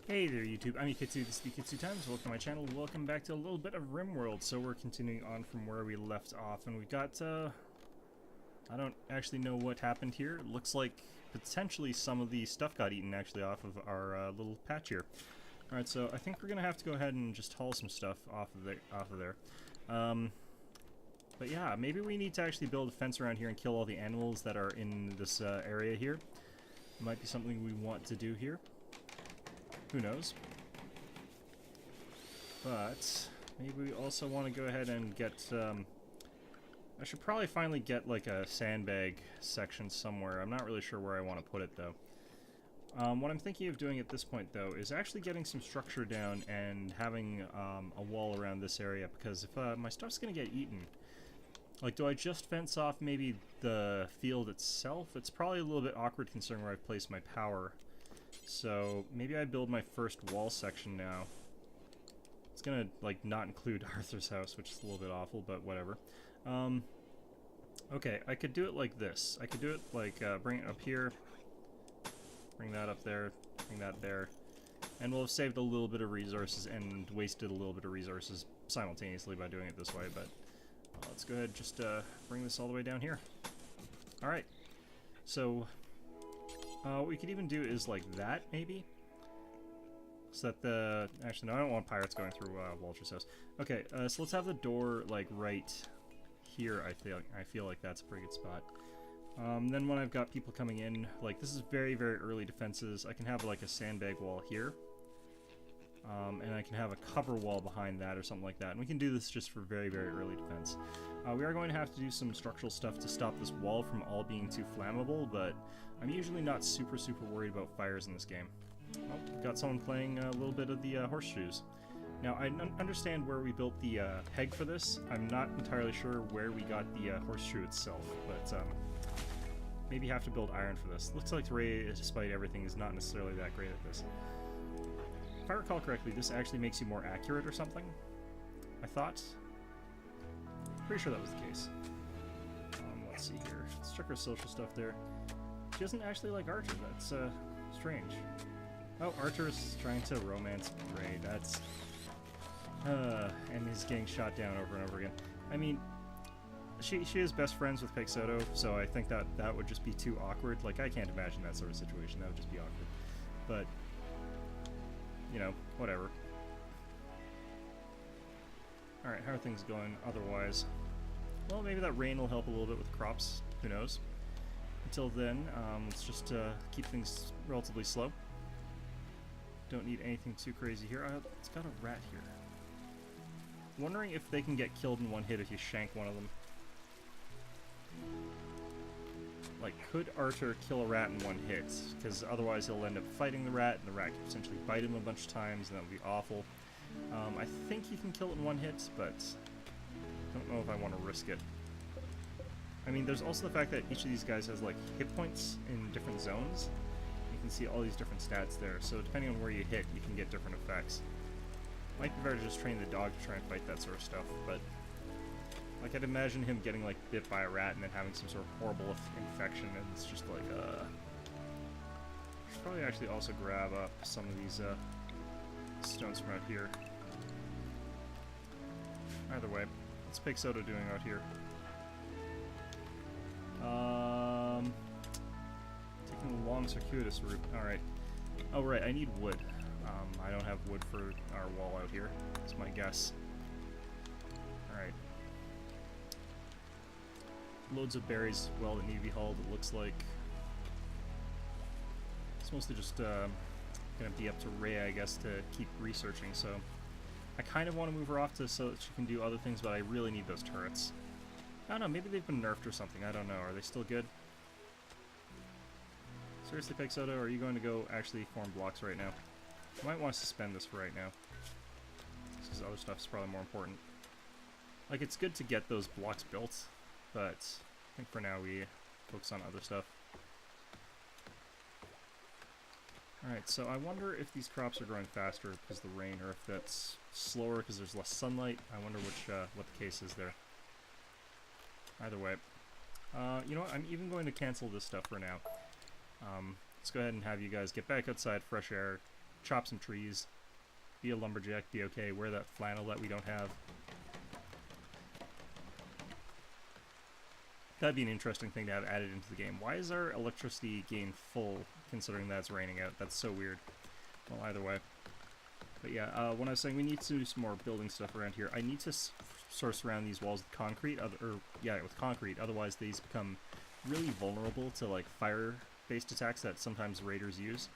Hey there YouTube, I'm Yukitsu, this is Yukitsu Times, welcome to my channel, welcome back to a little bit of Rimworld. So we're continuing on from where we left off, and we've got, I don't actually know what happened here. It looks like potentially some of the stuff got eaten actually off of our little patch here. Alright, so I think we're gonna have to go ahead and just haul some stuff off of there. But yeah, maybe we need to actually build a fence around here and kill all the animals that are in this area here. Might be something we want to do here. Who knows? But maybe we also want to go ahead and get, I should probably finally get like a sandbag section somewhere. I'm not really sure where I want to put it though. What I'm thinking of doing at this point though is actually getting some structure down and having a wall around this area, because if my stuff's going to get eaten, like, do I just fence off maybe the field itself? It's probably a little bit awkward considering where I've placed my power. So maybe I build my first wall section now. It's gonna, like, not include Arthur's house, which is a little bit awful, but whatever. Okay, I could do it like this. I could do it like, bring it up here, bring that up there, bring that there, and we'll have saved a little bit of resources and wasted a little bit of resources simultaneously by doing it this way, but let's go ahead and just bring this all the way down here. Alright, so what we could even do is like that, maybe? So that the... Actually, no, I don't want pirates going through Walter's house. Okay, so let's have the door, like, right here, I feel like that's a pretty good spot. Then when I've got people coming in, like, this is very, very early defenses. I can have, like, a sandbag wall here. And I can have a cover wall behind that or something like that. And we can do this just for very, very early defense. We are going to have to do some structural stuff to stop this wall from all being too flammable, but I'm usually not super, super worried about fires in this game. Oh, we've got someone playing a little bit of the horseshoes. Now, I understand where we built the peg for this. I'm not entirely sure where we got the horseshoe itself, but maybe have to build iron for this. Looks like Ray, despite everything, is not necessarily that great at this. If I recall correctly, this actually makes you more accurate or something, I thought. Pretty sure that was the case. Let's see here. Let's check our social stuff there. She doesn't actually like Archer. That's strange. Oh, Archer's trying to romance Ray. That's... and he's getting shot down over and over again. I mean, she is best friends with Pixoto, so I think that would just be too awkward. Like, I can't imagine that sort of situation. That would just be awkward. But... you know, whatever. Alright, how are things going otherwise? Well, maybe that rain will help a little bit with crops. Who knows? Until then, let's just keep things relatively slow. Don't need anything too crazy here. It's got a rat here. Wondering if they can get killed in one hit if you shank one of them. Like, could Archer kill a rat in one hit? Because otherwise he'll end up fighting the rat, and the rat could potentially bite him a bunch of times, and that would be awful. I think he can kill it in one hit, but I don't know if I want to risk it. I mean, there's also the fact that each of these guys has, like, hit points in different zones. You can see all these different stats there, so depending on where you hit, you can get different effects. Might be better to just train the dog to try and fight that sort of stuff, but... like, I'd imagine him getting, like, bit by a rat and then having some sort of horrible infection, and it's just like, should probably actually also grab up some of these, stones from out here. Either way, what's Pixoto doing out here? Taking the long circuitous route. Alright. Oh, right, I need wood. I don't have wood for our wall out here. That's my guess. Alright. Loads of berries, well, that need to be hauled, it looks like. It's mostly just gonna be up to Ray, I guess, to keep researching, so I kind of want to move her off so that she can do other things, but I really need those turrets. I don't know, maybe they've been nerfed or something, I don't know. Are they still good? Seriously, Pixoto, are you going to go actually form blocks right now? You might want to suspend this for right now, because other stuff is probably more important. Like, it's good to get those blocks built, but I think for now we focus on other stuff. Alright, so I wonder if these crops are growing faster because of the rain, or if that's slower because there's less sunlight. I wonder what the case is there. Either way. You know what, I'm even going to cancel this stuff for now. Let's go ahead and have you guys get back outside, fresh air, chop some trees, be a lumberjack, be okay, wear that flannel that we don't have. That'd be an interesting thing to have added into the game. Why is our electricity gain full, considering that it's raining out? That's so weird. Well, either way. But yeah, when I was saying we need to do some more building stuff around here, I need to sort of surround these walls with concrete, with concrete, otherwise these become really vulnerable to like fire-based attacks that sometimes raiders use.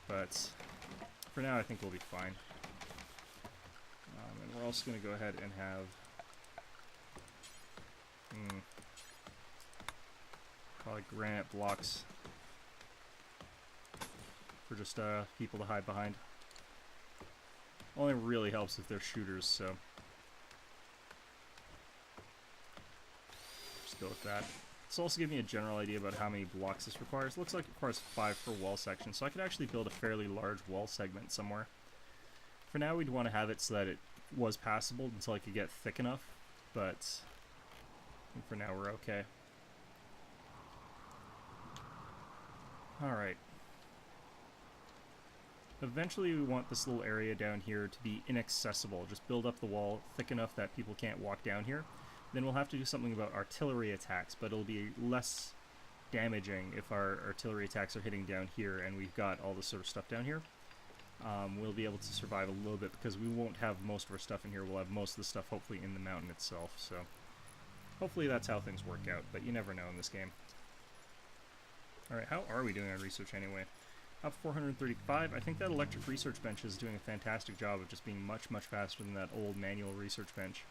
But for now I think we'll be fine. And we're also going to go ahead and have... probably granite blocks for just people to hide behind. Only really helps if they're shooters, so just go with that. This will also give me a general idea about how many blocks this requires. It looks like it requires 5 per wall section, so I could actually build a fairly large wall segment somewhere. For now, we'd want to have it so that it was passable until I could get thick enough, but I think for now we're okay. Alright. Eventually we want this little area down here to be inaccessible. Just build up the wall thick enough that people can't walk down here. Then we'll have to do something about artillery attacks, but it'll be less damaging if our artillery attacks are hitting down here and we've got all this sort of stuff down here. We'll be able to survive a little bit because we won't have most of our stuff in here. We'll have most of the stuff hopefully in the mountain itself, so hopefully that's how things work out, but you never know in this game. Alright, how are we doing on research anyway? Up 435. I think that electric research bench is doing a fantastic job of just being much, much faster than that old manual research bench.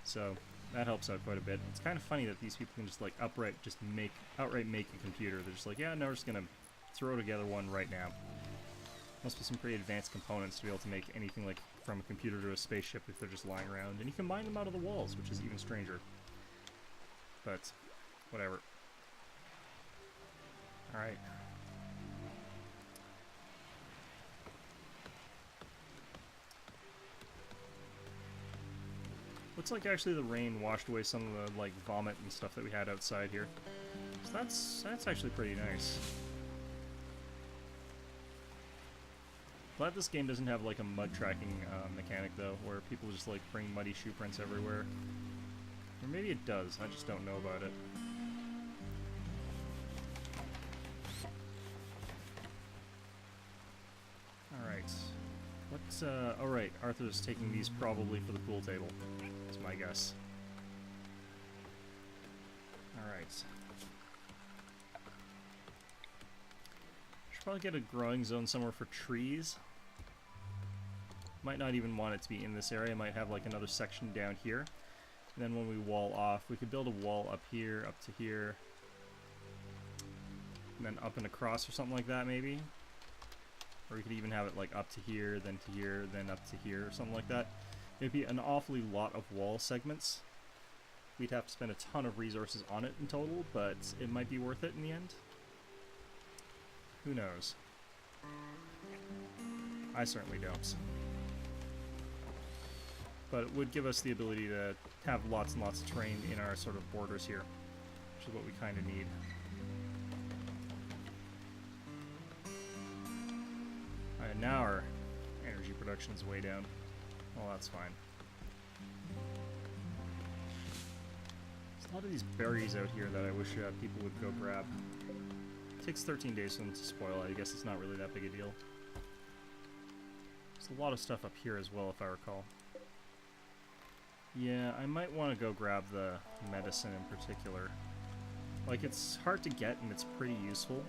So that helps out quite a bit. It's kind of funny that these people can just like outright make a computer. They're just like, yeah, no, we're just gonna throw together one right now. Must be some pretty advanced components to be able to make anything like from a computer to a spaceship if they're just lying around. And you can mine them out of the walls, which is even stranger. But whatever. Alright. Looks like actually the rain washed away some of the like vomit and stuff that we had outside here. So that's actually pretty nice. Glad this game doesn't have like a mud tracking mechanic though, where people just like bring muddy shoe prints everywhere. Or maybe it does, I just don't know about it. Alright. Alright, Arthur's taking these probably for the pool table. That's my guess. Alright. Should probably get a growing zone somewhere for trees. Might not even want it to be in this area. Might have like another section down here. And then when we wall off, we could build a wall up here, up to here. And then up and across or something like that maybe. Or we could even have it like up to here, then up to here, or something like that. It'd be an awfully lot of wall segments. We'd have to spend a ton of resources on it in total, but it might be worth it in the end. Who knows? I certainly don't. But it would give us the ability to have lots and lots of terrain in our sort of borders here, which is what we kind of need. Alright, now our energy production is way down. Well, that's fine. There's a lot of these berries out here that I wish people would go grab. It takes 13 days for them to spoil. I guess it's not really that big a deal. There's a lot of stuff up here as well, if I recall. Yeah, I might want to go grab the medicine in particular. Like, it's hard to get and it's pretty useful.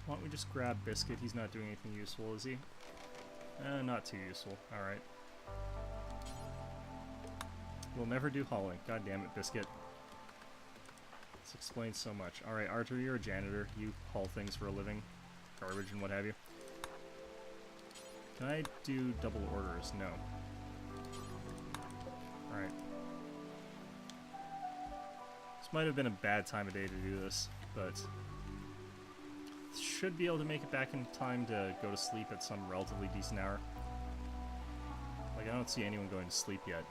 Why don't we just grab Biscuit? He's not doing anything useful, is he? Not too useful. Alright. We'll never do hauling. God damn it, Biscuit. This explains so much. Alright, Arthur, you're a janitor. You haul things for a living. Garbage and what have you. Can I do double orders? No. Alright. This might have been a bad time of day to do this, but should be able to make it back in time to go to sleep at some relatively decent hour. Like, I don't see anyone going to sleep yet.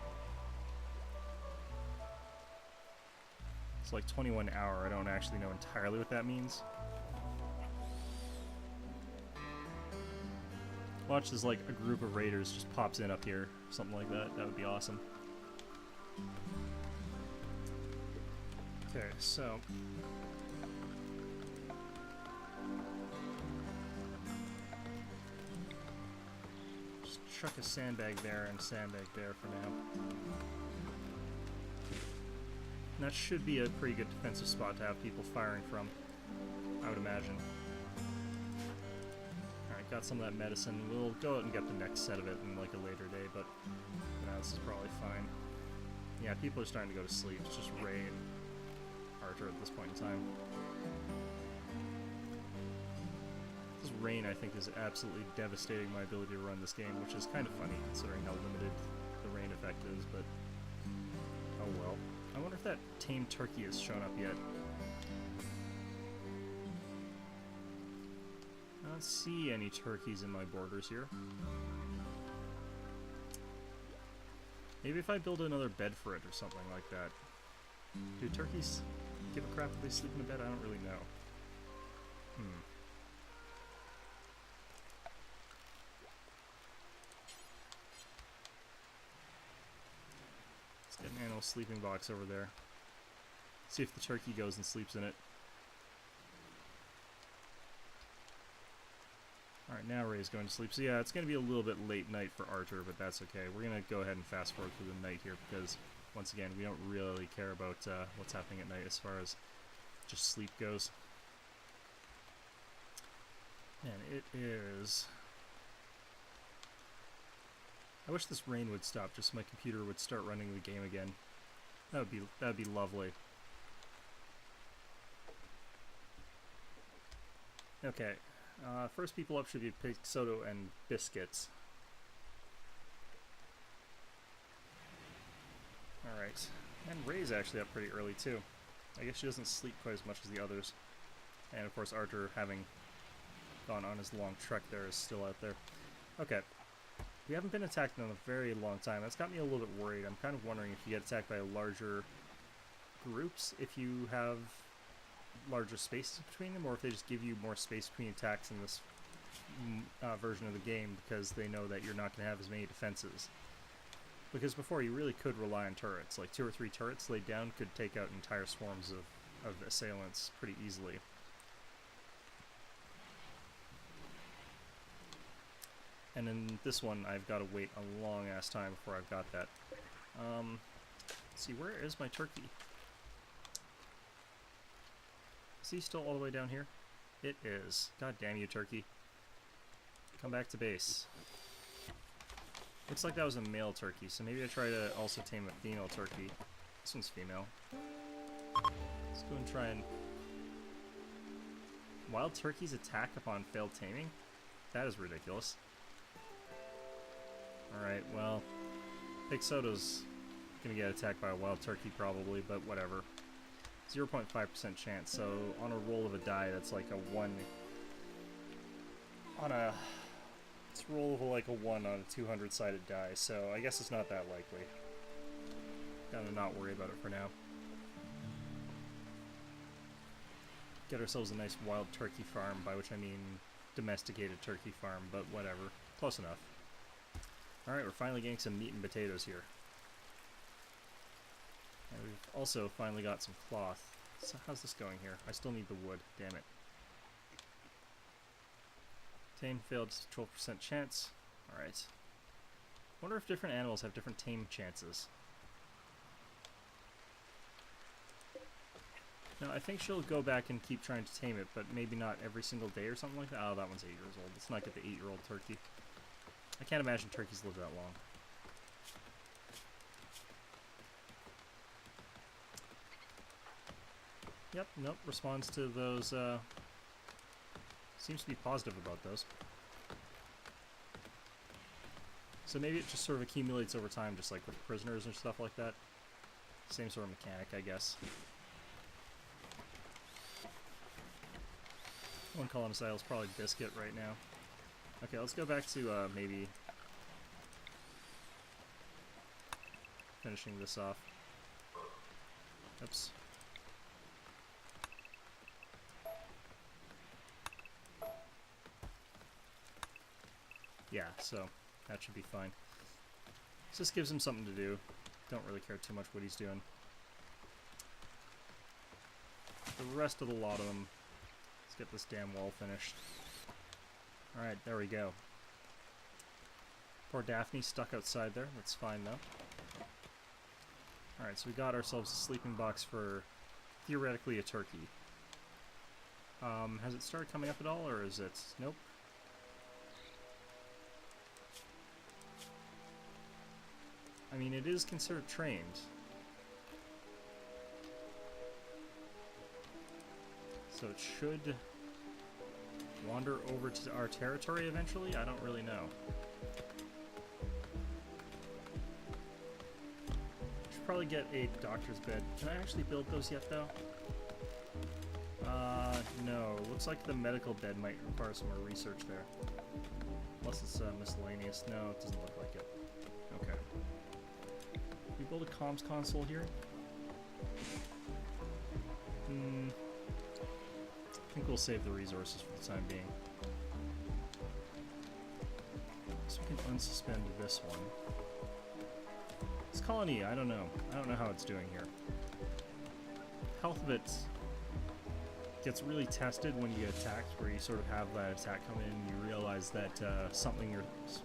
It's like 21 hour. I don't actually know entirely what that means. Watch as like a group of raiders just pops in up here, something like that. That would be awesome. Okay, so just chuck a sandbag there and a sandbag there for now. And that should be a pretty good defensive spot to have people firing from, I would imagine. Alright, got some of that medicine. We'll go out and get the next set of it in like a later day, but for now this is probably fine. Yeah, people are starting to go to sleep. It's just Ray and Archer at this point in time. This rain, I think, is absolutely devastating my ability to run this game, which is kind of funny considering how limited the rain effect is, but oh well. I wonder if that tame turkey has shown up yet. I don't see any turkeys in my borders here. Maybe if I build another bed for it or something like that. Do turkeys give a crap if they sleep in a bed? I don't really know. Let's get an animal sleeping box over there. See if the turkey goes and sleeps in it. Alright, now Ray's going to sleep. So yeah, it's going to be a little bit late night for Archer, but that's okay. We're going to go ahead and fast forward through the night here because, once again, we don't really care about what's happening at night as far as just sleep goes. And it is... I wish this rain would stop just so my computer would start running the game again. That would be lovely. Okay. First people up should be Pig Soto and Biscuits. Alright. And Ray's actually up pretty early too. I guess she doesn't sleep quite as much as the others. And of course Archer, having gone on his long trek there, is still out there. Okay. We haven't been attacked in a very long time. That's got me a little bit worried. I'm kind of wondering if you get attacked by larger groups, if you have larger spaces between them, or if they just give you more space between attacks in this version of the game because they know that you're not going to have as many defenses. Because before, you really could rely on turrets. Like 2 or 3 turrets laid down could take out entire swarms of assailants pretty easily. And in this one, I've got to wait a long-ass time before I've got that. Let's see, where is my turkey? Is he still all the way down here? It is. God damn you, turkey. Come back to base. Looks like that was a male turkey, so maybe I try to also tame a female turkey. This one's female. Let's go and try and... Wild turkeys attack upon failed taming? That is ridiculous. Alright, well, Pig Soto's gonna get attacked by a wild turkey probably, but whatever. 0.5% chance, so on a roll of a die, that's like a 1... On a... It's a roll of like a 1 on a 200-sided die, so I guess it's not that likely. Gotta not worry about it for now. Get ourselves a nice wild turkey farm, by which I mean domesticated turkey farm, but whatever. Close enough. Alright, we're finally getting some meat and potatoes here. And we've also finally got some cloth. So how's this going here? I still need the wood, damn it. Tame failed, 12% chance. Alright. Wonder if different animals have different tame chances. No, I think she'll go back and keep trying to tame it, but maybe not every single day or something like that. Oh, that one's 8 years old. Let's not get the 8-year-old turkey. I can't imagine turkeys live that long. Yep, nope, responds to those, seems to be positive about those. So maybe it just sort of accumulates over time, just like with prisoners and stuff like that. Same sort of mechanic, I guess. One colonist idle is probably Biscuit right now. Okay, let's go back to, maybe finishing this off. Oops. Yeah, so that should be fine. So this gives him something to do. Don't really care too much what he's doing. The rest of the lot of them, let's get this damn wall finished. Alright, there we go. Poor Daphne stuck outside there. That's fine though. Alright, so we got ourselves a sleeping box for theoretically a turkey. Has it started coming up at all, or is it... Nope. I mean, it is considered trained. So it should wander over to our territory eventually? I don't really know. Should probably get a doctor's bed. Can I actually build those yet, though? No. Looks like the medical bed might require some more research there. Unless it's miscellaneous. No, it doesn't look like it. Okay. Can we build a comms console here? I think we'll save the resources for the time being. So we can unsuspend this one. This colony, I don't know. I don't know how it's doing here. Health of it gets really tested when you get attacked, where you sort of have that attack come in and you realize that something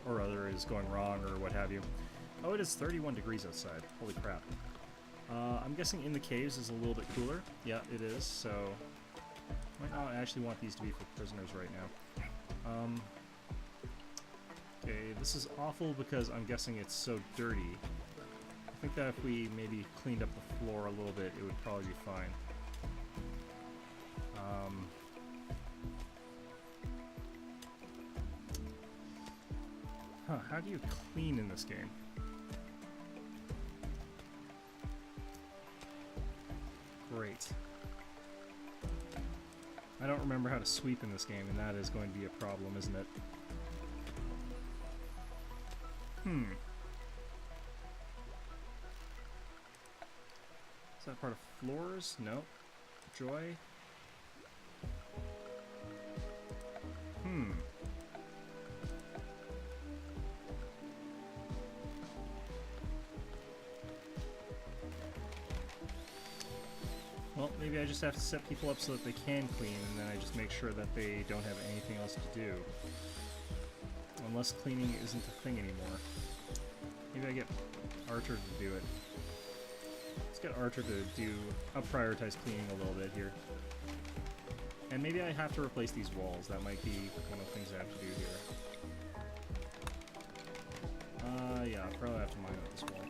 or other is going wrong or what have you. Oh, it is 31 degrees outside. Holy crap. I'm guessing in the caves is a little bit cooler. Yeah, it is, so... Might not actually want these to be for prisoners right now. Okay, this is awful because I'm guessing it's so dirty. I think that if we maybe cleaned up the floor a little bit, it would probably be fine. How do you clean in this game? Great. I don't remember how to sweep in this game, and that is going to be a problem, isn't it? Is that part of floors? No. Joy? Well, maybe I just have to set people up so that they can clean, and then I just make sure that they don't have anything else to do. Unless cleaning isn't a thing anymore. Maybe I get Archer to do it. Let's get Archer to do... I'll prioritize cleaning a little bit here. And maybe I have to replace these walls. That might be one of the things I have to do here. Yeah, I'll probably have to mine up this wall.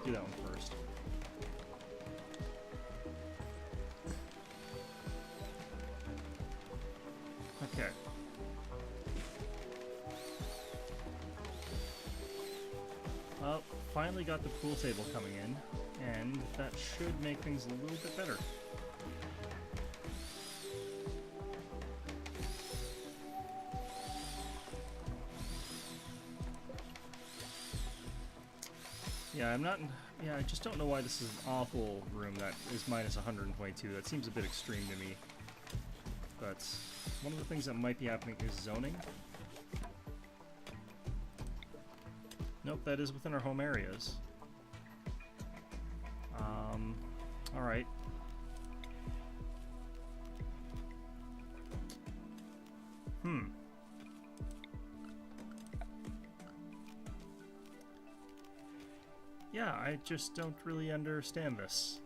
Do that one first. Okay. Well, finally got the pool table coming in, and that should make things a little bit better. Yeah, yeah, I just don't know why this is an awful room that is minus 122. That seems a bit extreme to me. But one of the things that might be happening is zoning. Nope, that is within our home areas. Alright. Yeah, I just don't really understand this.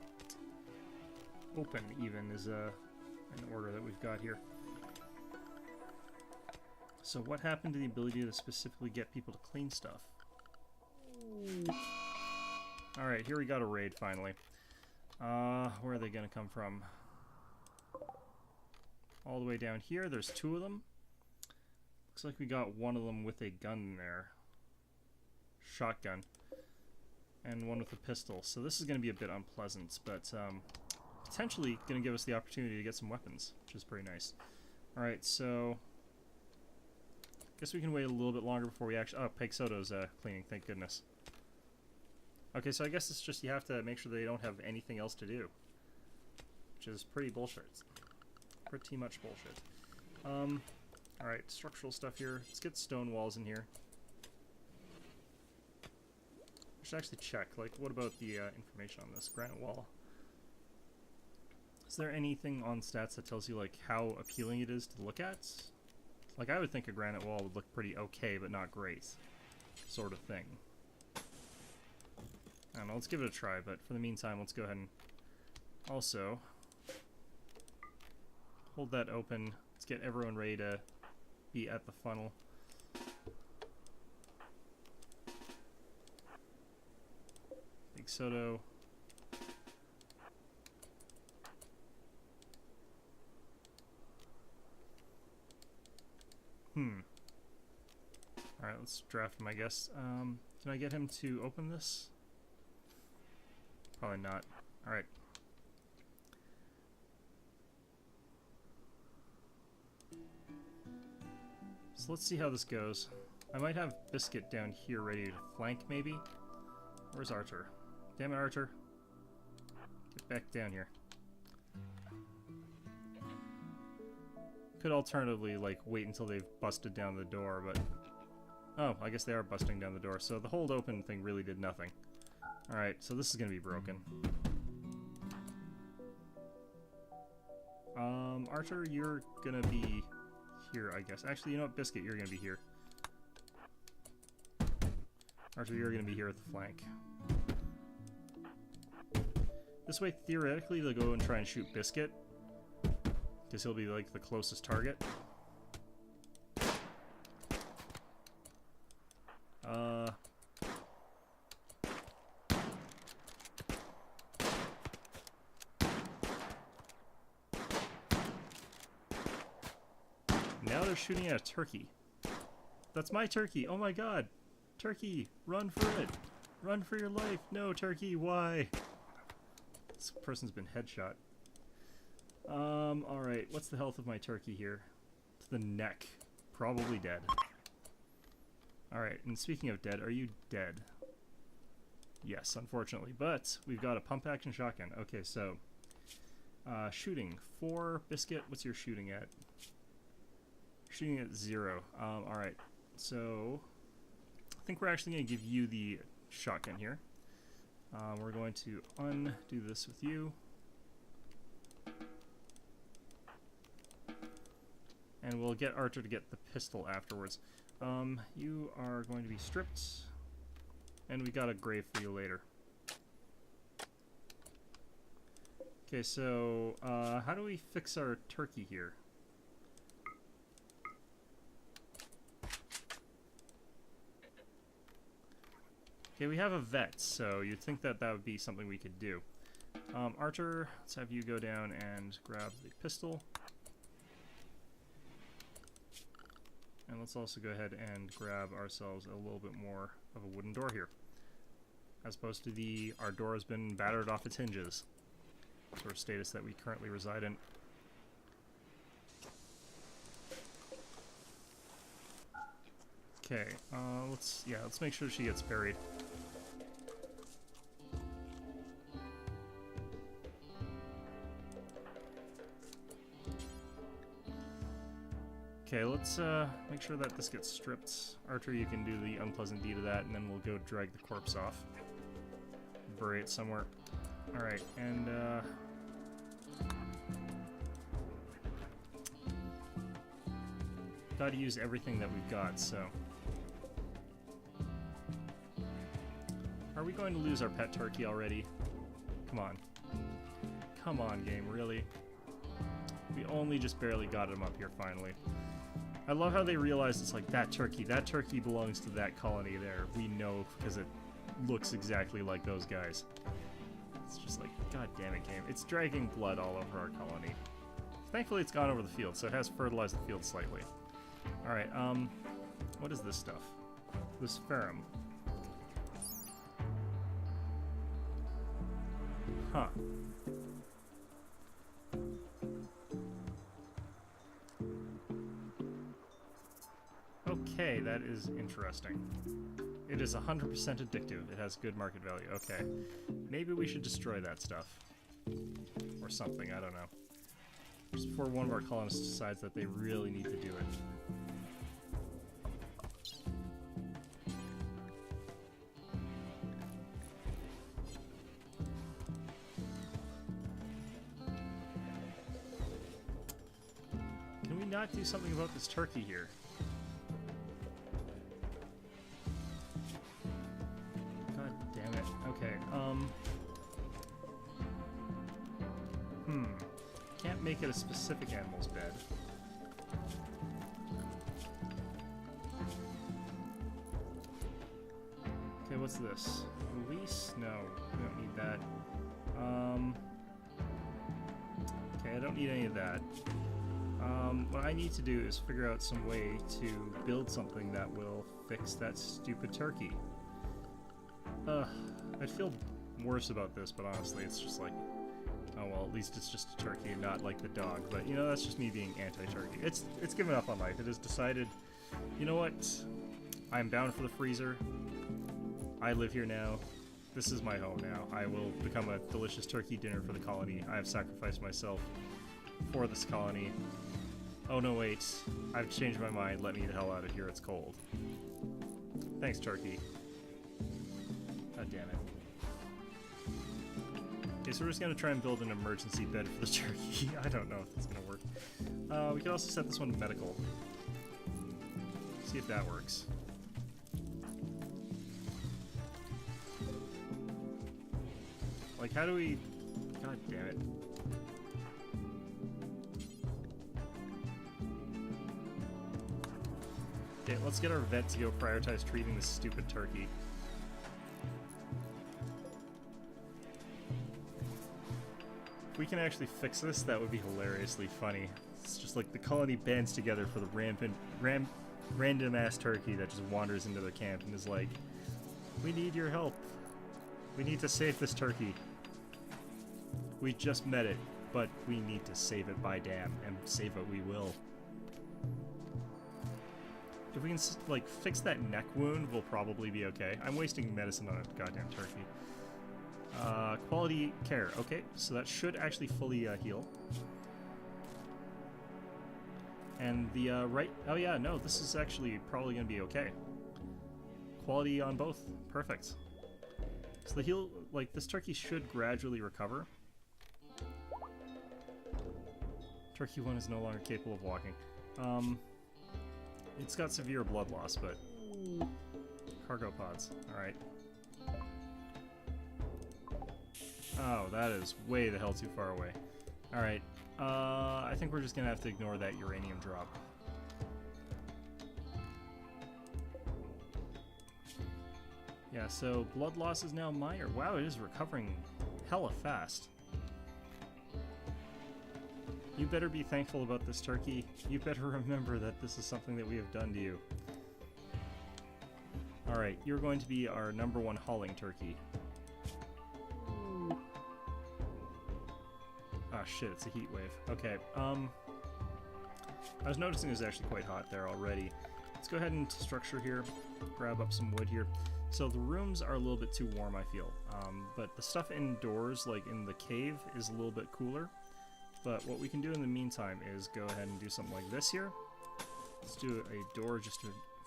Open, even, is an order that we've got here. So what happened to the ability to specifically get people to clean stuff? Alright, here we got a raid finally. Where are they gonna come from? All the way down here, there's two of them. Looks like we got one of them with a gun there. Shotgun. And one with a pistol. So this is gonna be a bit unpleasant, but potentially gonna give us the opportunity to get some weapons, which is pretty nice. Alright, so guess we can wait a little bit longer before we actually... Oh, Peg Soto's cleaning, thank goodness. Okay, so I guess it's just you have to make sure they don't have anything else to do. Which is pretty bullshit. Pretty much bullshit. Alright, structural stuff here. Let's get stone walls in here. I should actually check, like, what about the information on this granite wall? Is there anything on stats that tells you, like, how appealing it is to look at? Like, I would think a granite wall would look pretty okay, but not great. Sort of thing. I don't know, let's give it a try, but for the meantime, let's go ahead and also hold that open. Let's get everyone ready to be at the funnel. Big Soto. Alright, let's draft him, I guess. Can I get him to open this? Probably not. Alright. So let's see how this goes. I might have Biscuit down here ready to flank, maybe? Where's Archer? Damn it, Archer. Get back down here. Could alternatively, like, wait until they've busted down the door, but... Oh, I guess they are busting down the door, so the hold open thing really did nothing. Alright, so this is gonna be broken. Archer, you're gonna be here, I guess. Actually, you know what, Biscuit, you're gonna be here. Archer, you're gonna be here at the flank. This way, theoretically, they'll go and try and shoot Biscuit, because he'll be, like, the closest target. Now they're shooting at a turkey. That's my turkey! Oh my god! Turkey! Run for it! Run for your life! No, turkey, why? This person's been headshot. Alright, what's the health of my turkey here? To the neck. Probably dead. Alright, and speaking of dead, are you dead? Yes, unfortunately, but we've got a pump action shotgun. Okay, so, shooting. 4, Biscuit, what's your shooting at? Shooting at 0. Alright, so, I think we're actually going to give you the shotgun here. We're going to undo this with you. And we'll get Archer to get the pistol afterwards. You are going to be stripped. And we got a grave for you later. Okay, so, how do we fix our turkey here? Okay, we have a vet, so you'd think that that would be something we could do. Archer, let's have you go down and grab the pistol. And let's also go ahead and grab ourselves a little bit more of a wooden door here. As opposed to our door has been battered off its hinges. Sort of status that we currently reside in. Okay, let's make sure she gets buried. Okay, let's make sure that this gets stripped. Archer, you can do the unpleasant deed of that, and then we'll go drag the corpse off. Bury it somewhere. Alright, and gotta use everything that we've got, so... Are we going to lose our pet turkey already? Come on. Come on, game, really? We only just barely got him up here, finally. I love how they realized it's like, that turkey belongs to that colony there. We know, because it looks exactly like those guys. It's just like, god damn it, game. It's dragging blood all over our colony. Thankfully, it's gone over the field, so it has fertilized the field slightly. Alright, what is this stuff? This ferrum. Huh. Okay, that is interesting. It is 100% addictive. It has good market value. Okay. Maybe we should destroy that stuff. Or something, I don't know. Just before one of our colonists decides that they really need to do it. Can we not do something about this turkey here? God damn it. Okay, can't make it a specific animal's bed. Okay, what's this? Release? No, we don't need that. Okay, I don't need any of that. What I need to do is figure out some way to build something that will fix that stupid turkey. I'd feel worse about this, but honestly, it's just like, oh well, at least it's just a turkey and not like the dog. But you know, that's just me being anti-turkey. It's given up on life. It has decided, you know what? I'm bound for the freezer. I live here now. This is my home now. I will become a delicious turkey dinner for the colony. I have sacrificed myself for this colony. Oh no, wait. I've changed my mind. Let me the hell out of here. It's cold. Thanks, turkey. God damn it. Okay, so we're just going to try and build an emergency bed for the turkey. I don't know if that's going to work. We could also set this one to medical. See if that works. Like, how do we... God damn it. Okay, let's get our vet to go prioritize treating this stupid turkey. If we can actually fix this, that would be hilariously funny. It's just like the colony bands together for the random-ass turkey that just wanders into their camp and is like, we need your help. We need to save this turkey. We just met it, but we need to save it by damn, and save it we will. If we can, like, fix that neck wound, we'll probably be okay. I'm wasting medicine on a goddamn turkey. Quality care. Okay, so that should actually fully heal. And the right... Oh yeah, no, this is actually probably going to be okay. Quality on both. Perfect. So the heal... Like, this turkey should gradually recover. Turkey 1 is no longer capable of walking. It's got severe blood loss, but... Cargo pods. Alright. Oh, that is way the hell too far away. Alright. I think we're just gonna have to ignore that uranium drop. Yeah, so blood loss is now minor. Wow, it is recovering hella fast. You better be thankful about this turkey. You better remember that this is something that we have done to you. Alright, you're going to be our #1 hauling turkey. Ah, shit, it's a heat wave. Okay, I was noticing it was actually quite hot there already. Let's go ahead and structure here, grab up some wood here. So the rooms are a little bit too warm, I feel. But the stuff indoors, like in the cave, is a little bit cooler. But what we can do in the meantime is go ahead and do something like this here. Let's do a door just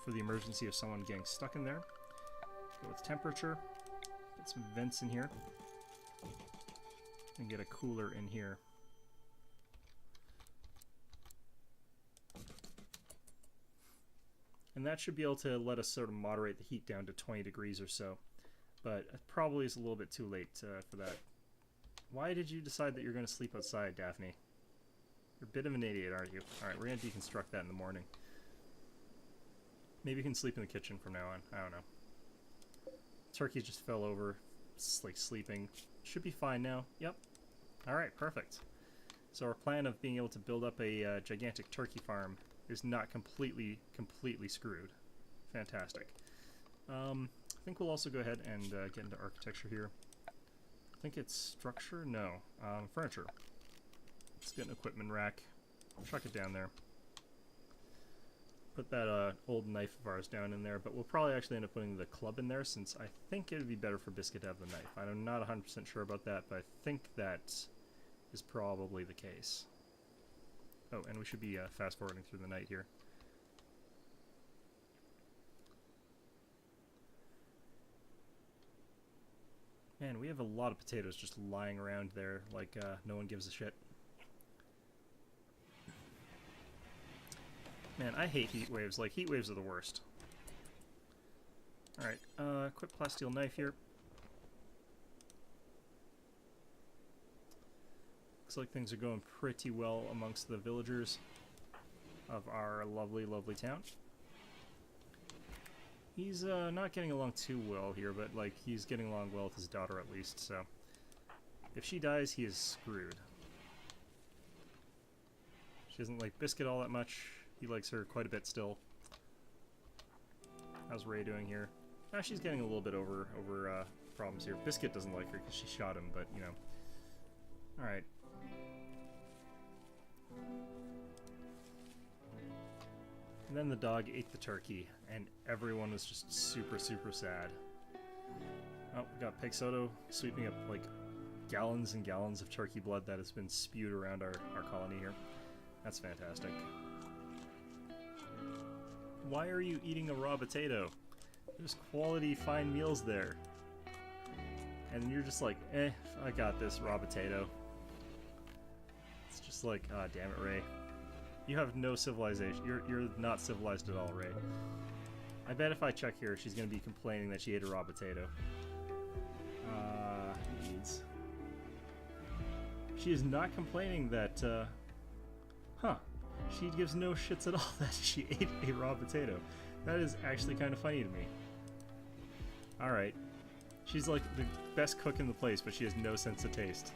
for the emergency of someone getting stuck in there. Go with temperature. Get some vents in here. And get a cooler in here. And that should be able to let us sort of moderate the heat down to 20 degrees or so. But it probably is a little bit too late for that. Why did you decide that you're going to sleep outside, Daphne? You're a bit of an idiot, aren't you? Alright, we're going to deconstruct that in the morning. Maybe you can sleep in the kitchen from now on. I don't know. Turkey just fell over. It's like sleeping. Should be fine now. Yep. Alright, perfect. So our plan of being able to build up a gigantic turkey farm is not completely screwed. Fantastic. I think we'll also go ahead and get into architecture here. I think it's structure? No. Furniture. Let's get an equipment rack. Chuck it down there. Put that old knife of ours down in there, but we'll probably actually end up putting the club in there since I think it would be better for Biscuit to have the knife. I'm not 100% sure about that, but I think that is probably the case. Oh, and we should be fast-forwarding through the night here. Man, we have a lot of potatoes just lying around there like no one gives a shit. Man, I hate heat waves. Like, heat waves are the worst. Alright, quick plasteel knife here. Looks like things are going pretty well amongst the villagers of our lovely, lovely town. He's not getting along too well here, but like he's getting along well with his daughter at least, so if she dies, he is screwed. She doesn't like Biscuit all that much. He likes her quite a bit still. How's Ray doing here? Ah, she's getting a little bit over problems here. Biscuit doesn't like her because she shot him, but you know. Alright. And then the dog ate the turkey, and everyone was just super, super sad. Oh, we got Pig Soto sweeping up, like, gallons and gallons of turkey blood that has been spewed around our colony here. That's fantastic. Why are you eating a raw potato? There's quality, fine meals there. And you're just like, I got this raw potato. It's just like, ah, damn it, Ray. You have no civilization. You're not civilized at all, Ray. I bet if I check here, she's gonna be complaining that she ate a raw potato. Needs. She is not complaining that, she gives no shits at all that she ate a raw potato. That is actually kind of funny to me. Alright. She's like the best cook in the place, but she has no sense of taste.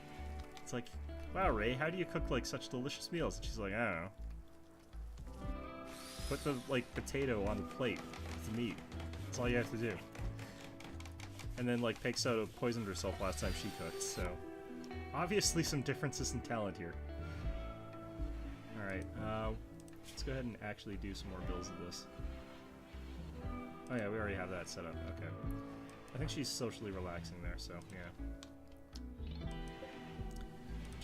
It's like, wow, Ray, how do you cook like such delicious meals? And she's like, I don't know. Put the, like, potato on the plate with the meat. That's all you have to do. And then, like, Pig Soto poisoned herself last time she cooked, so... Obviously some differences in talent here. Alright, let's go ahead and actually do some more builds of this. Oh yeah, we already have that set up, okay. I think she's socially relaxing there, so, yeah.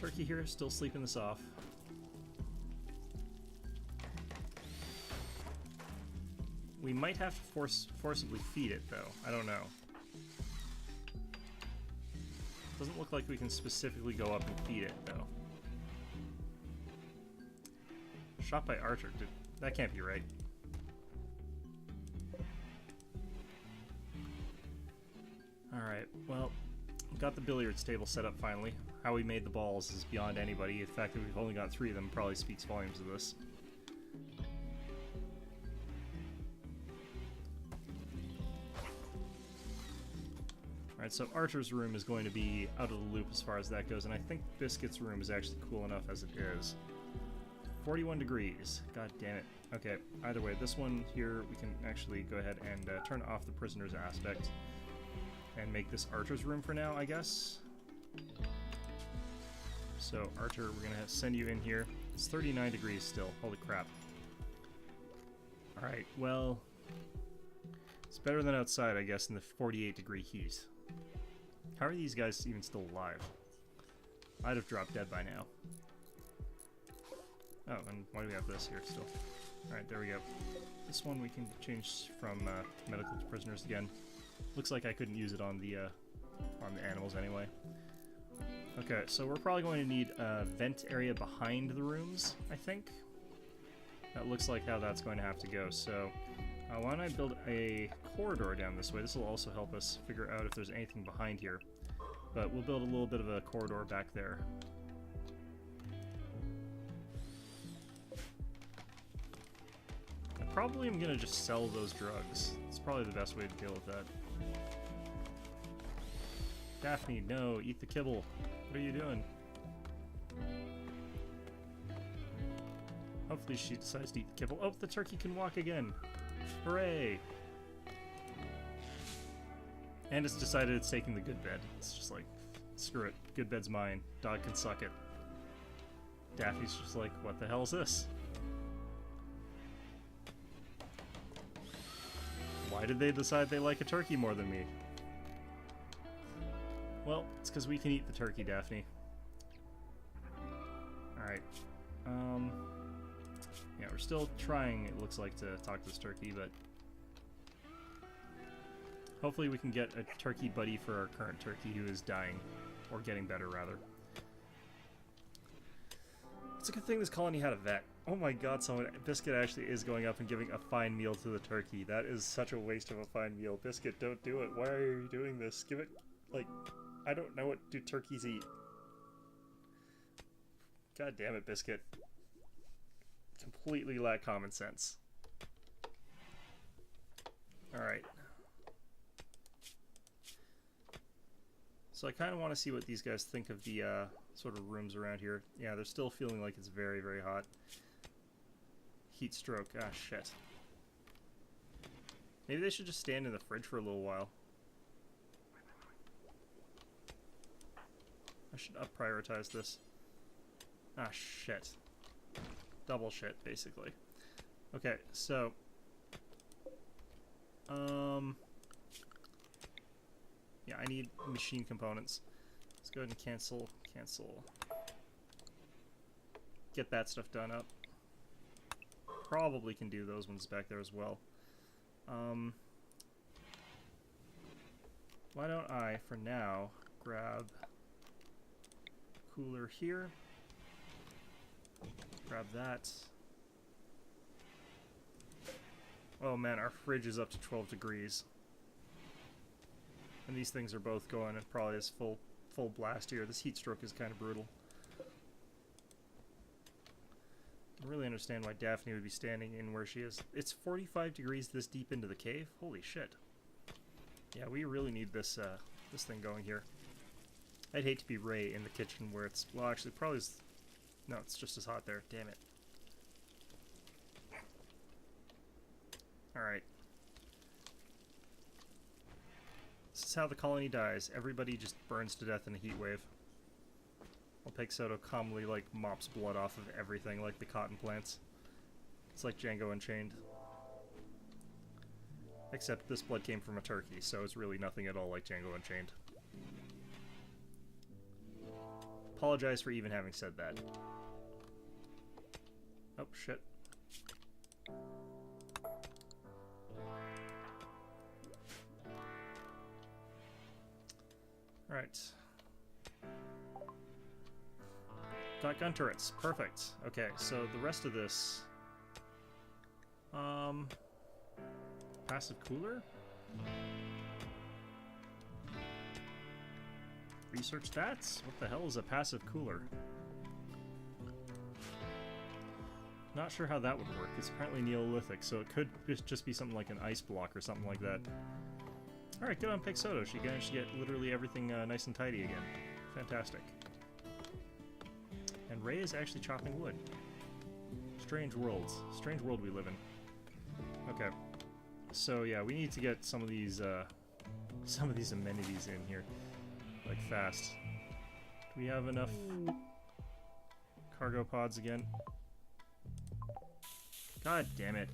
Turkey here, still sleeping this off. We might have to forcibly feed it, though. I don't know. Doesn't look like we can specifically go up and feed it, though. Shot by Archer. That can't be right. Alright, well, got the billiards table set up finally. How we made the balls is beyond anybody. The fact that we've only got 3 of them probably speaks volumes of this. Alright, so Archer's room is going to be out of the loop as far as that goes, and I think Biscuit's room is actually cool enough as it is. 41 degrees. God damn it. Okay, either way, this one here, we can actually go ahead and turn off the prisoner's aspect and make this Archer's room for now, I guess. So, Archer, we're going to send you in here. It's 39 degrees still. Holy crap. Alright, well, it's better than outside, I guess, in the 48-degree heat. How are these guys even still alive? I'd have dropped dead by now. Oh, and why do we have this here still? Alright, there we go. This one we can change from medical to prisoners again. Looks like I couldn't use it on the animals anyway. Okay, so we're probably going to need a vent area behind the rooms, I think. That looks like how that's going to have to go, so why don't I build a corridor down this way? This will also help us figure out if there's anything behind here. But we'll build a little bit of a corridor back there. I probably am going to just sell those drugs. It's probably the best way to deal with that. Daphne, no, eat the kibble. What are you doing? Hopefully she decides to eat the kibble. Oh, the turkey can walk again. Hooray! And it's decided it's taking the good bed. It's just like, screw it. Good bed's mine. Dog can suck it. Daffy's just like, what the hell is this? Why did they decide they like a turkey more than me? Well, it's because we can eat the turkey, Daphne. Alright. still trying, it looks like, to talk to this turkey, but hopefully we can get a turkey buddy for our current turkey who is dying, or getting better, rather. It's a good thing this colony had a vet. Oh my god, Biscuit actually is going up and giving a fine meal to the turkey. That is such a waste of a fine meal. Biscuit, don't do it. Why are you doing this? Give it, like, I don't know what do turkeys eat. God damn it, Biscuit. Completely lack common sense. Alright. So I kind of want to see what these guys think of the sort of rooms around here. Yeah, they're still feeling like it's very, very hot. Heat stroke. Ah, shit. Maybe they should just stand in the fridge for a little while. I should up-prioritize this. Ah, shit. Double shit, basically. Okay, so... yeah, I need machine components. Let's go ahead and cancel. Get that stuff done up. Probably can do those ones back there as well. Why don't I, for now, grab cooler here. Grab that. Oh man, our fridge is up to 12 degrees. And these things are both going at probably this full blast here. This heat stroke is kind of brutal. I really understand why Daphne would be standing in where she is. It's 45 degrees this deep into the cave? Holy shit. Yeah, we really need this this thing going here. I'd hate to be Ray in the kitchen where it's... well, actually, probably is... no, it's just as hot there. Damn it. Alright. This is how the colony dies. Everybody just burns to death in a heat wave. While Peg Soto calmly, like, mops blood off of everything, like the cotton plants. It's like Django Unchained. Except this blood came from a turkey, so it's really nothing at all like Django Unchained. Apologize for even having said that. Oh, shit. Alright. Got gun turrets. Perfect. Okay, so the rest of this... passive cooler? Research that? What the hell is a passive cooler? Not sure how that would work. It's apparently Neolithic, so it could just be something like an ice block or something like that. Alright, good on Peg Soto. She managed to get literally everything nice and tidy again. Fantastic. And Ray is actually chopping wood. Strange worlds. Strange world we live in. Okay. So yeah, we need to get some of these amenities in here. Like fast. Do we have enough cargo pods again? God damn it.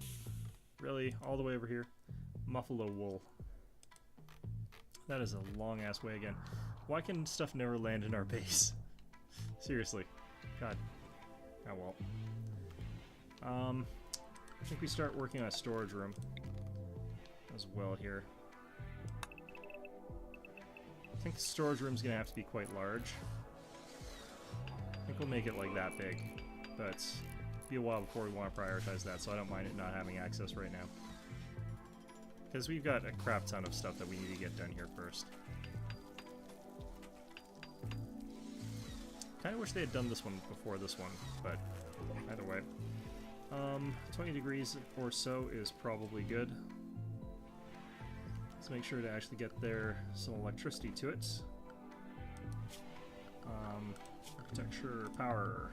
Really? All the way over here? Muffalo wool. That is a long ass way again. Why can stuff never land in our base? Seriously. God. Oh well. I think we start working on a storage room as well here. I think the storage room's gonna have to be quite large. I think we'll make it like that big, but it'll be a while before we want to prioritize that, so I don't mind it not having access right now. Because we've got a crap ton of stuff that we need to get done here first. Kinda wish they had done this one before this one, but either way. 20 degrees or so is probably good. Let's make sure to actually get there some electricity to it. Architecture, power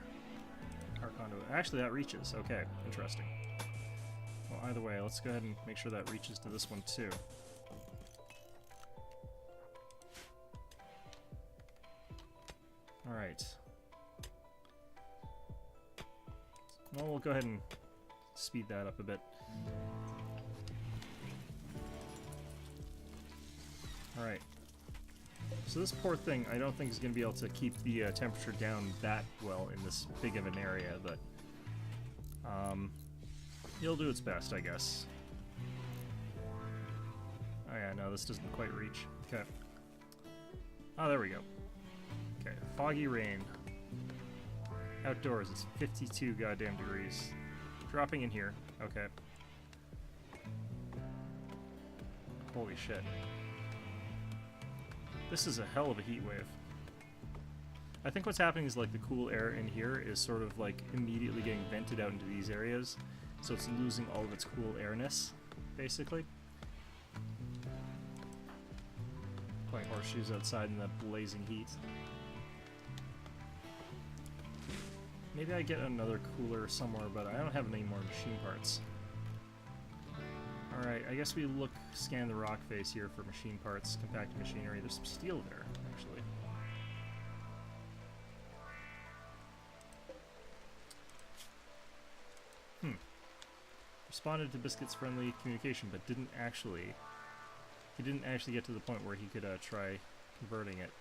conduit. Actually, that reaches. Okay, interesting. Well, either way, let's go ahead and make sure that reaches to this one too. Alright. Well, we'll go ahead and speed that up a bit. Alright. So this poor thing, I don't think is going to be able to keep the temperature down that well in this big of an area, but He'll do its best, I guess. Oh yeah, no, this doesn't quite reach. Okay. Oh, there we go. Okay, foggy rain. Outdoors, it's 52 goddamn degrees. Dropping in here. Okay. Holy shit. This is a hell of a heat wave. I think what's happening is like the cool air in here is sort of like immediately getting vented out into these areas, so it's losing all of its cool airness, basically. Playing horseshoes outside in the blazing heat. Maybe I get another cooler somewhere, but I don't have any more machine parts. Alright, I guess we scan the rock face here for machine parts, compacted machinery. There's some steel there, actually. Responded to Biscuit's friendly communication, but he didn't actually get to the point where he could try converting it.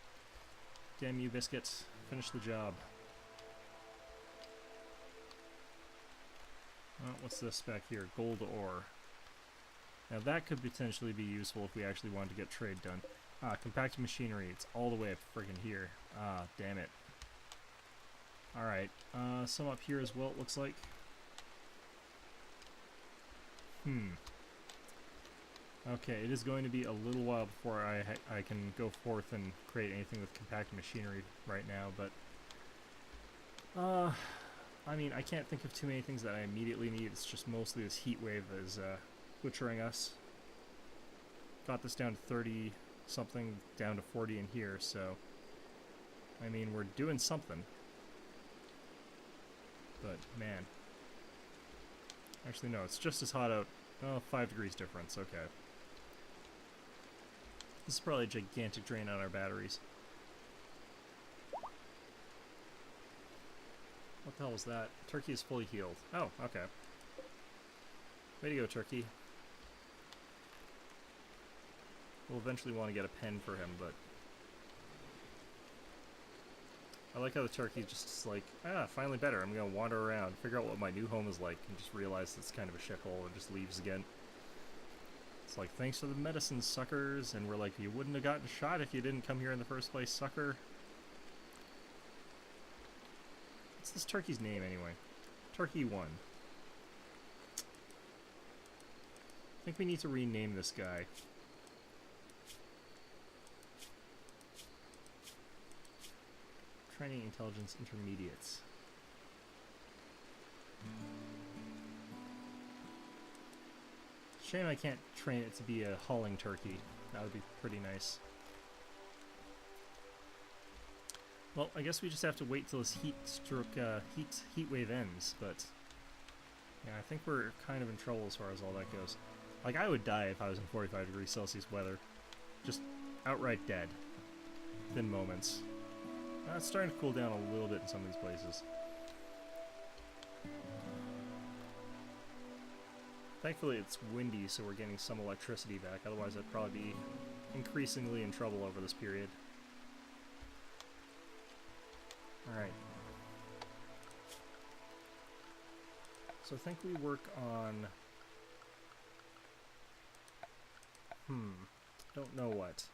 Damn you, Biscuits. Finish the job. What's this back here? Gold ore. Now that could potentially be useful if we actually wanted to get trade done. Compacted machinery. It's all the way up friggin' here. Damn it. Alright. Some up here as well, it looks like. Okay, it is going to be a little while before I can go forth and create anything with compacted machinery right now, but... I mean, I can't think of too many things that I immediately need. It's just mostly this heat wave that is butchering us. Got this down to 30-something, down to 40 in here, so... I mean, we're doing something. But, man... Actually, no, it's just as hot out. Oh, 5 degrees difference, okay. This is probably a gigantic drain on our batteries. What the hell was that? Turkey is fully healed. Oh, okay. Way to go, Turkey. We'll eventually want to get a pen for him, but... I like how the turkey just is like, finally better. I'm going to wander around, figure out what my new home is like, and just realize it's kind of a shithole and just leaves again. It's like, thanks for the medicine, suckers. And we're like, you wouldn't have gotten shot if you didn't come here in the first place, sucker. What's this turkey's name, anyway? Turkey 1. I think we need to rename this guy. Training Intelligence Intermediates. Shame I can't train it to be a hauling turkey. That would be pretty nice. Well, I guess we just have to wait till this heat wave ends, but yeah, I think we're kind of in trouble as far as all that goes. Like, I would die if I was in 45 degrees Celsius weather. Just outright dead. Within moments. It's starting to cool down a little bit in some of these places. Thankfully it's windy, so we're getting some electricity back, otherwise I'd probably be increasingly in trouble over this period. Alright. So I think we work on... don't know what.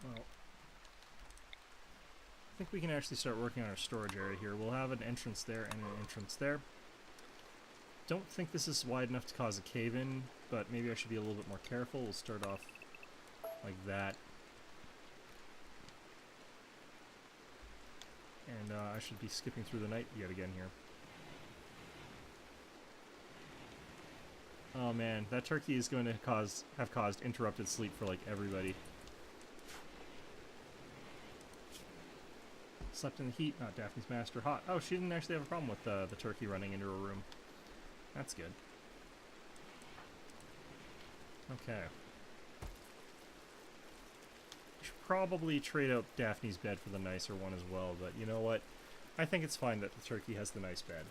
Well, I think we can actually start working on our storage area here. We'll have an entrance there and an entrance there. Don't think this is wide enough to cause a cave-in, but maybe I should be a little bit more careful. We'll start off like that. And I should be skipping through the night yet again here. Oh man, that turkey is going to have caused interrupted sleep for like everybody. Slept in the heat, not Daphne's master. Hot. Oh, she didn't actually have a problem with the turkey running into her room. That's good. Okay. Should probably trade out Daphne's bed for the nicer one as well, but you know what? I think it's fine that the turkey has the nice bed.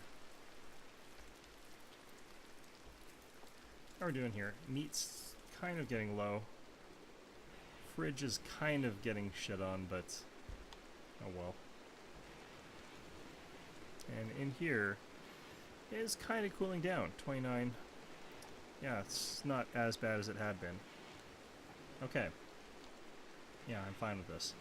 How are we doing here? Meat's kind of getting low. Fridge is kind of getting shit on, but oh well. And in here is kind of cooling down. 29. Yeah, it's not as bad as it had been. Okay. Yeah, I'm fine with this.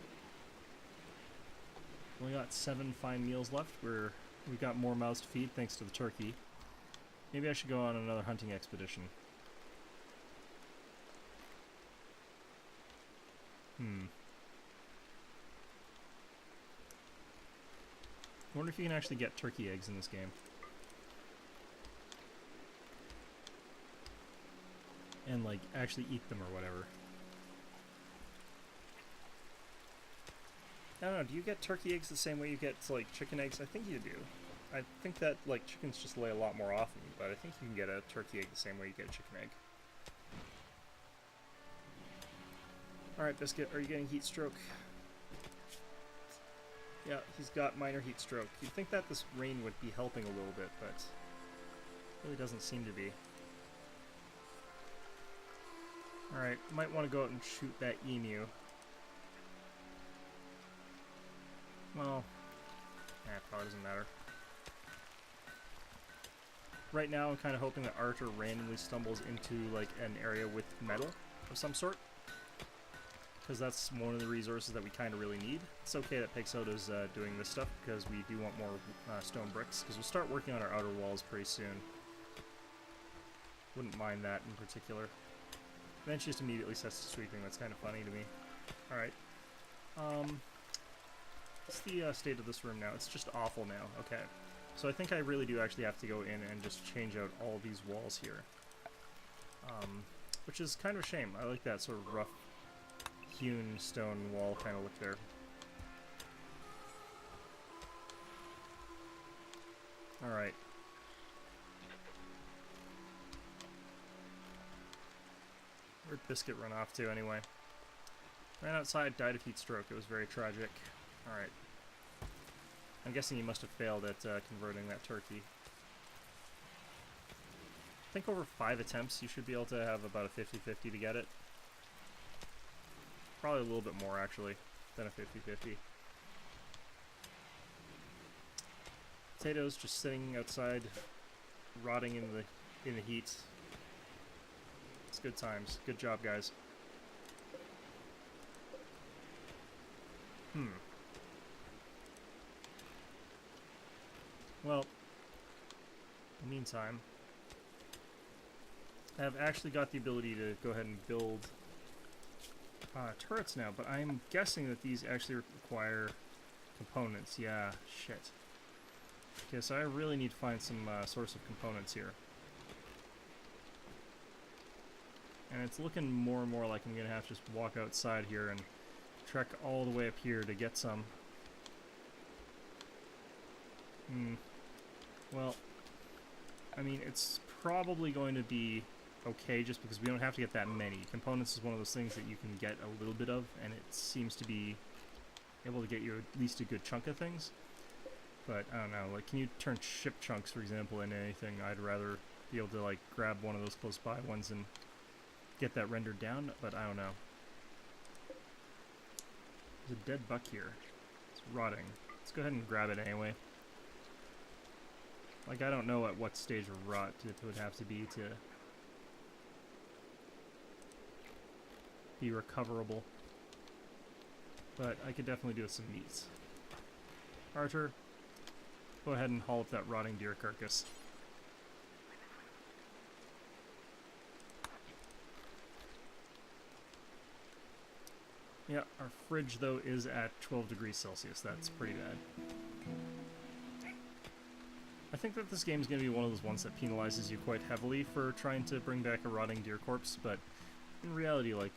Only got 7 fine meals left. We've got more mouths to feed thanks to the turkey. Maybe I should go on another hunting expedition. I wonder if you can actually get turkey eggs in this game. And, like, actually eat them or whatever. I don't know, do you get turkey eggs the same way you get, like, chicken eggs? I think you do. I think that, like, chickens just lay a lot more often, but I think you can get a turkey egg the same way you get a chicken egg. Alright, Biscuit, are you getting heat stroke? Yeah, he's got minor heat stroke. You'd think that this rain would be helping a little bit, but it really doesn't seem to be. Alright, might want to go out and shoot that emu. Well, probably doesn't matter. Right now, I'm kind of hoping that Archer randomly stumbles into, like, an area with metal of some sort. Because that's one of the resources that we kind of really need. It's okay that Pixota's doing this stuff, because we do want more stone bricks, because we'll start working on our outer walls pretty soon. Wouldn't mind that in particular. Then she just immediately sets to sweeping. That's kind of funny to me. Alright. What's the state of this room now? It's just awful now. Okay. So I think I really do actually have to go in and just change out all these walls here. Which is kind of a shame. I like that sort of rough hewn stone wall kind of look there. Alright. Where'd Biscuit run off to anyway? Ran outside, died of heat stroke. It was very tragic. Alright. I'm guessing he must have failed at converting that turkey. I think over 5 attempts you should be able to have about a 50-50 to get it. Probably a little bit more actually than a 50-50. Potatoes just sitting outside, rotting in the heat. It's good times. Good job, guys. Well, in the meantime, I have actually got the ability to go ahead and build turrets now, but I'm guessing that these actually require components. Yeah, shit. Okay, so I really need to find some source of components here. And it's looking more and more like I'm going to have to just walk outside here and trek all the way up here to get some. Well, I mean, it's probably going to be okay just because we don't have to get that many. Components is one of those things that you can get a little bit of, and it seems to be able to get you at least a good chunk of things. But, I don't know, like, can you turn ship chunks, for example, into anything? I'd rather be able to, like, grab one of those close by ones and get that rendered down, but I don't know. There's a dead buck here. It's rotting. Let's go ahead and grab it anyway. Like, I don't know at what stage of rot it would have to be be recoverable. But I could definitely do with some meats. Archer, go ahead and haul up that rotting deer carcass. Yeah, our fridge, though, is at 12 degrees Celsius. That's pretty bad. I think that this game is going to be one of those ones that penalizes you quite heavily for trying to bring back a rotting deer corpse, but in reality, like,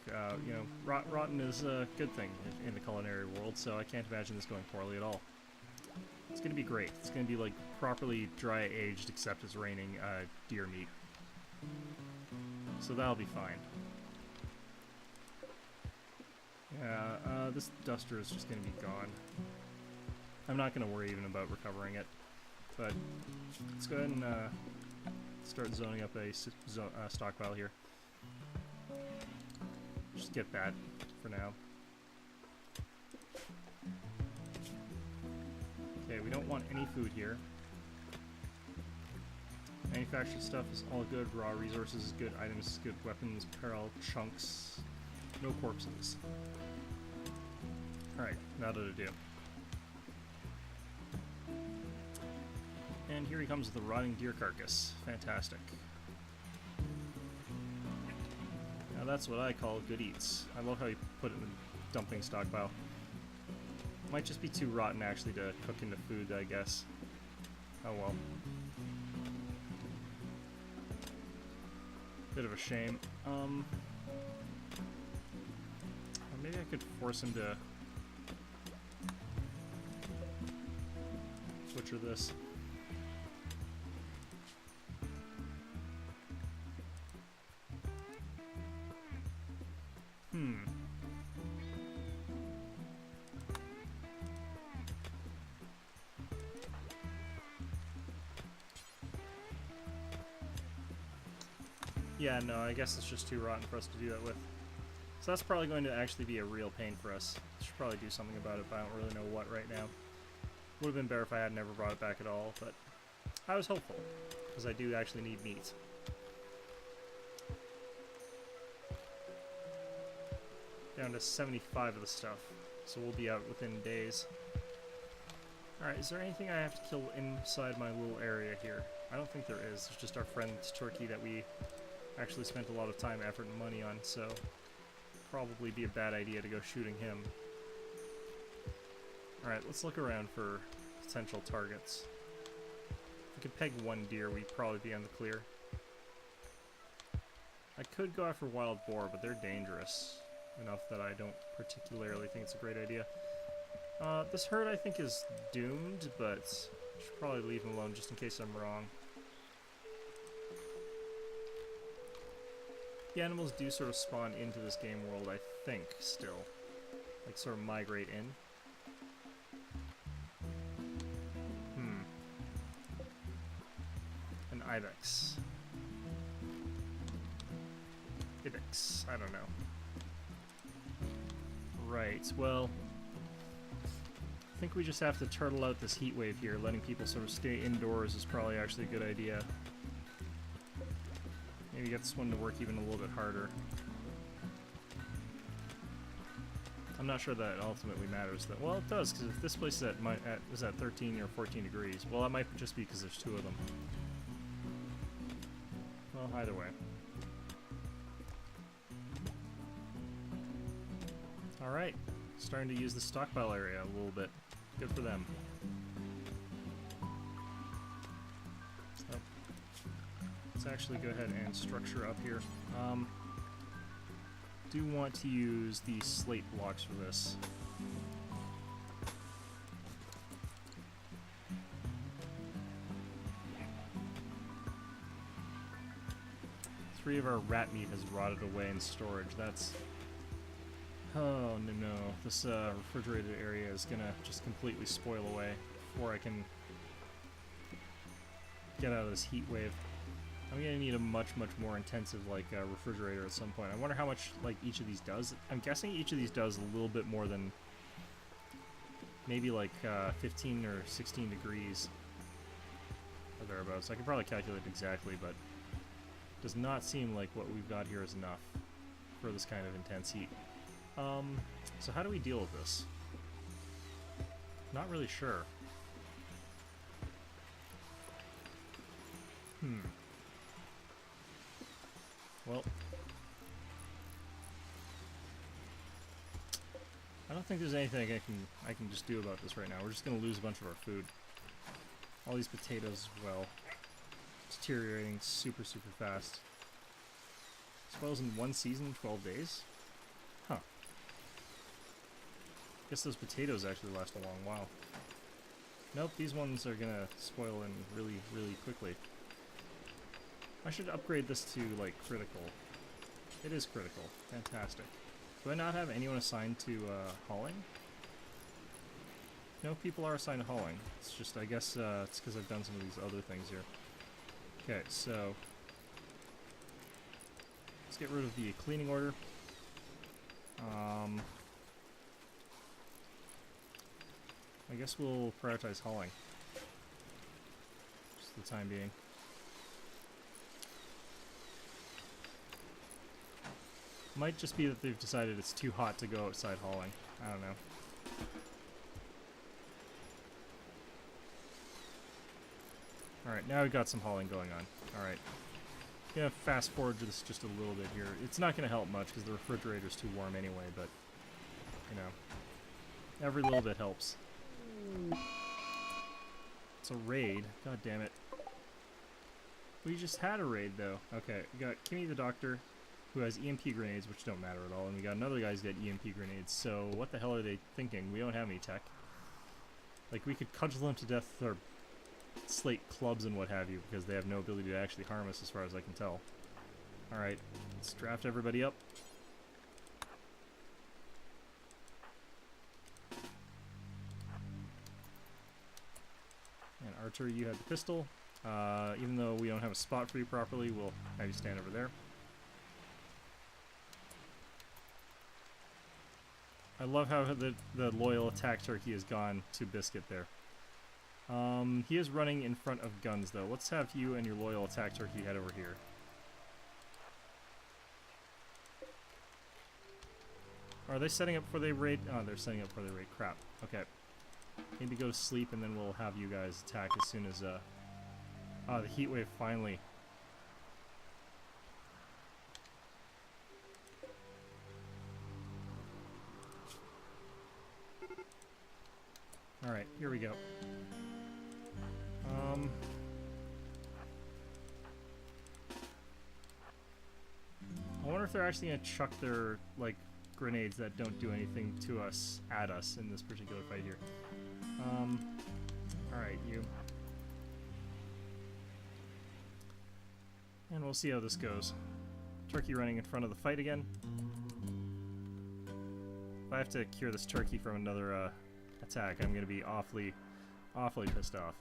you know, rotten is a good thing in the culinary world, so I can't imagine this going poorly at all. It's going to be great. It's going to be, like, properly dry aged, except it's raining deer meat. So that'll be fine. Yeah, this duster is just going to be gone. I'm not going to worry even about recovering it. But let's go ahead and start zoning up a stockpile here. Just get that for now. Okay, we don't want any food here. Manufactured stuff is all good. Raw resources is good. Items is good. Weapons, apparel, chunks. No corpses. Alright, that'll do. And here he comes with the rotting deer carcass. Fantastic. Now that's what I call good eats. I love how you put it in the dumping stockpile. Might just be too rotten actually to cook into food, I guess. Oh well. Bit of a shame. Maybe I could force him to butcher this. Yeah, no, I guess it's just too rotten for us to do that with. So that's probably going to actually be a real pain for us. Should probably do something about it, but I don't really know what right now. Would have been better if I had never brought it back at all, but I was hopeful, because I do actually need meat. Down to 75 of the stuff, so we'll be out within days. Alright, is there anything I have to kill inside my little area here? I don't think there is. It's just our friend's turkey that we actually spent a lot of time, effort, and money on, so probably be a bad idea to go shooting him. Alright, let's look around for potential targets. If we could peg one deer, we'd probably be on the clear. I could go after wild boar, but they're dangerous enough that I don't particularly think it's a great idea. This herd I think is doomed, but I should probably leave him alone just in case I'm wrong. The animals do sort of spawn into this game world, I think, still. Like, sort of migrate in. An ibex. Ibex, I don't know. Right, well, I think we just have to turtle out this heat wave here. Letting people sort of stay indoors is probably actually a good idea. Maybe get this one to work even a little bit harder. I'm not sure that ultimately matters though. Well, it does, because if this place is at 13 or 14 degrees, well, that might just be because there's two of them. Well, either way. Alright, starting to use the stockpile area a little bit. Good for them. So, let's actually go ahead and structure up here. Do want to use the slate blocks for this. Three of our rat meat has rotted away in storage. That's... oh no. This refrigerated area is gonna just completely spoil away before I can get out of this heat wave. I'm gonna need a much more intensive like refrigerator at some point. I wonder how much like each of these does. I'm guessing each of these does a little bit more than maybe like 15 or 16 degrees or thereabouts. I can probably calculate exactly, but it does not seem like what we've got here is enough for this kind of intense heat. So how do we deal with this? Not really sure. Well, I don't think there's anything I can just do about this right now. We're just gonna lose a bunch of our food. All these potatoes as well. Deteriorating super fast. Spoils in one season, 12 days? Huh. Guess those potatoes actually last a long while. Nope, these ones are gonna spoil in really quickly. I should upgrade this to, like, critical. It is critical. Fantastic. Do I not have anyone assigned to hauling? No, people are assigned to hauling. It's just, I guess, it's because I've done some of these other things here. Okay, so... let's get rid of the cleaning order. I guess we'll prioritize hauling. Just for the time being. Might just be that they've decided it's too hot to go outside hauling. I don't know. Alright, now we've got some hauling going on. Alright. Gonna fast forward this just a little bit here. It's not gonna help much because the refrigerator's too warm anyway, but, you know, every little bit helps. It's a raid. God damn it. We just had a raid, though. Okay, we got Kimmy the Doctor, who has EMP grenades, which don't matter at all, and we got another guy's got EMP grenades, so what the hell are they thinking? We don't have any tech. Like, we could cudgel them to death or slate clubs and what have you, because they have no ability to actually harm us as far as I can tell. Alright, let's draft everybody up. And Archer, you have the pistol. Even though we don't have a spot for you properly, we'll have you stand over there. I love how the loyal attack turkey has gone to Biscuit there. He is running in front of guns, though. Let's have you and your loyal attack turkey head over here. Are they setting up for the raid? Oh, they're setting up for the raid. Crap. Okay. Maybe go to sleep, and then we'll have you guys attack as soon as, ah, the heat wave finally. Alright, here we go. I wonder if they're actually gonna chuck their, like, grenades that don't do anything to us, at us, in this particular fight here. Alright, you. And we'll see how this goes. Turkey running in front of the fight again. If I have to cure this turkey from another, attack, I'm gonna be awfully pissed off.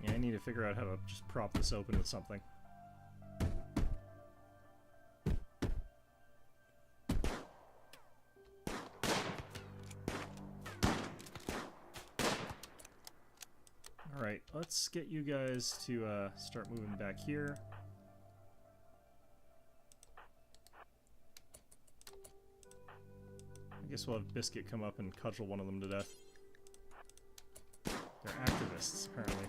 Yeah, I need to figure out how to just prop this open with something. Alright, let's get you guys to start moving back here. I guess we'll have Biscuit come up and cudgel one of them to death. They're activists, apparently.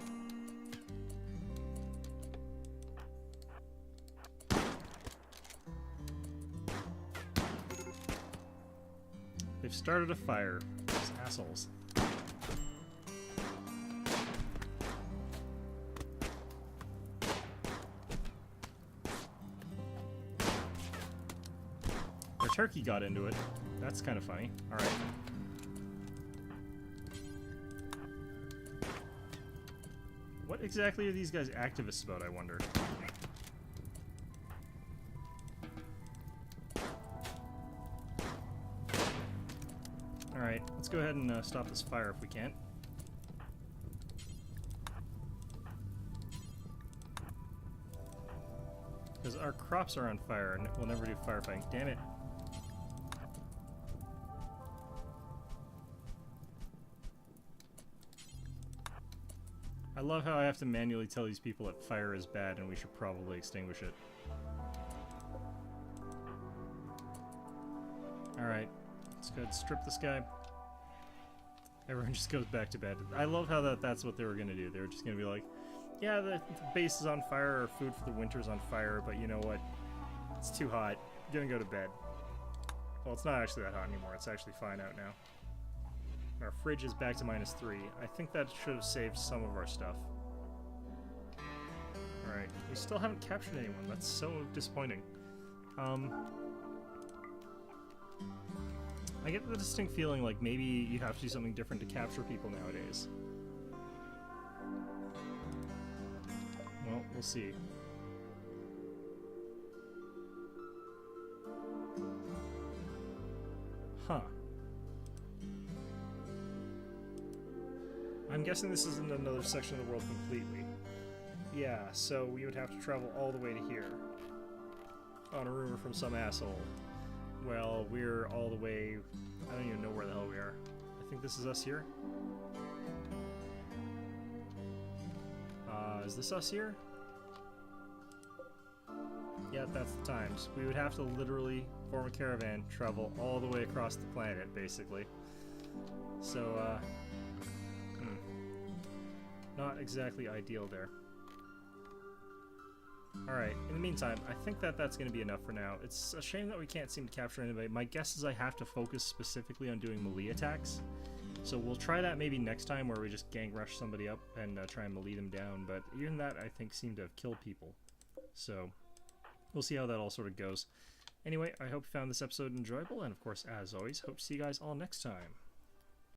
They've started a fire. These assholes. Their turkey got into it. That's kind of funny. Alright. What exactly are these guys activists about, I wonder? Alright, let's go ahead and stop this fire if we can. Because our crops are on fire and we'll never do firefighting. Damn it. I love how I have to manually tell these people that fire is bad and we should probably extinguish it. Alright, let's go ahead and strip this guy. Everyone just goes back to bed. I love how that's what they were going to do. They were just going to be like, yeah, the base is on fire, our food for the winter's on fire, but you know what? It's too hot. You're going to go to bed. Well, it's not actually that hot anymore. It's actually fine out now. Our fridge is back to -3. I think that should have saved some of our stuff. Alright, we still haven't captured anyone. That's so disappointing. I get the distinct feeling like maybe you have to do something different to capture people nowadays. Well, we'll see. Huh. I'm guessing this isn't another section of the world completely. Yeah, so we would have to travel all the way to here. On a rumor from some asshole. Well, we're all the way... I don't even know where the hell we are. I think this is us here? Is this us here? Yeah, that's the times. We would have to literally form a caravan, travel all the way across the planet, basically. So, not exactly ideal there. Alright, in the meantime, I think that that's going to be enough for now. It's a shame that we can't seem to capture anybody. My guess is I have to focus specifically on doing melee attacks. So we'll try that maybe next time, where we just gang rush somebody up and try and melee them down. But even that, I think, seemed to have killed people. So we'll see how that all sort of goes. Anyway, I hope you found this episode enjoyable, and of course, as always, hope to see you guys all next time.